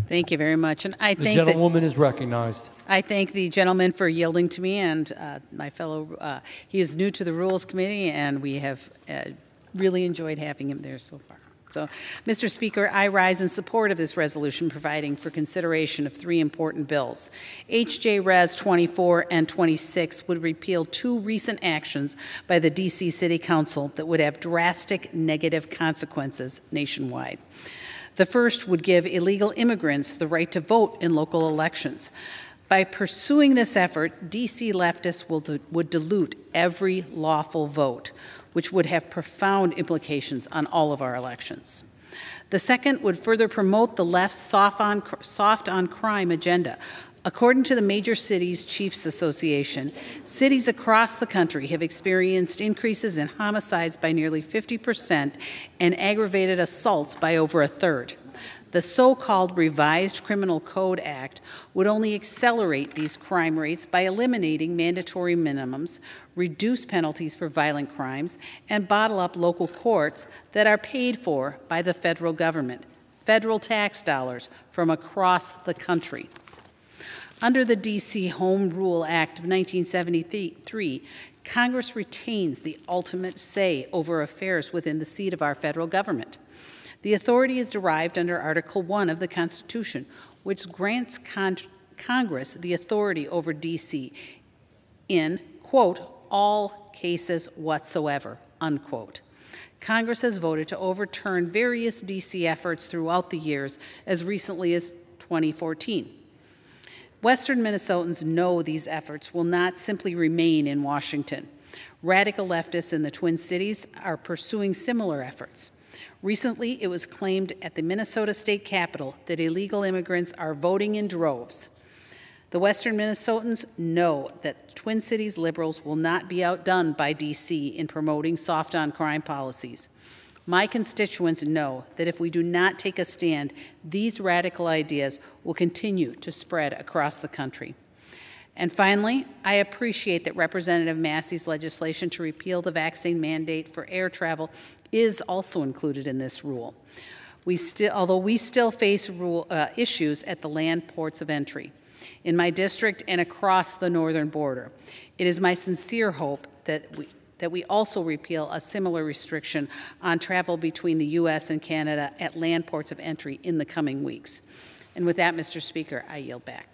Thank you very much. And The gentlewoman is recognized. I thank the gentleman for yielding to me and my fellow. He is new to the Rules Committee, and we have really enjoyed having him there so far. So, Mr. Speaker, I rise in support of this resolution providing for consideration of three important bills. H.J. Res. 24 and 26 would repeal two recent actions by the D.C. City Council that would have drastic negative consequences nationwide. The first would give illegal immigrants the right to vote in local elections. By pursuing this effort, D.C. leftists would dilute every lawful vote, which would have profound implications on all of our elections. The second would further promote the left's soft on crime agenda. According to the Major Cities Chiefs Association, cities across the country have experienced increases in homicides by nearly 50% and aggravated assaults by over a third. The so-called Revised Criminal Code Act would only accelerate these crime rates by eliminating mandatory minimums, reduce penalties for violent crimes, and bottle up local courts that are paid for by the federal government, federal tax dollars from across the country. Under the D.C. Home Rule Act of 1973, Congress retains the ultimate say over affairs within the seat of our federal government. The authority is derived under Article 1 of the Constitution, which grants Congress the authority over D.C. in, quote, all cases whatsoever, unquote. Congress has voted to overturn various D.C. efforts throughout the years, as recently as 2014. Western Minnesotans know these efforts will not simply remain in Washington. Radical leftists in the Twin Cities are pursuing similar efforts. Recently, it was claimed at the Minnesota State Capitol that illegal immigrants are voting in droves. The Western Minnesotans know that Twin Cities liberals will not be outdone by D.C. in promoting soft on crime policies. My constituents know that if we do not take a stand, these radical ideas will continue to spread across the country. And finally, I appreciate that Representative Massey's legislation to repeal the vaccine mandate for air travel is also included in this rule. Although we still face issues at the land ports of entry in my district and across the northern border, it is my sincere hope that we also repeal a similar restriction on travel between the U.S. and Canada at land ports of entry in the coming weeks. And with that, Mr. Speaker, I yield back.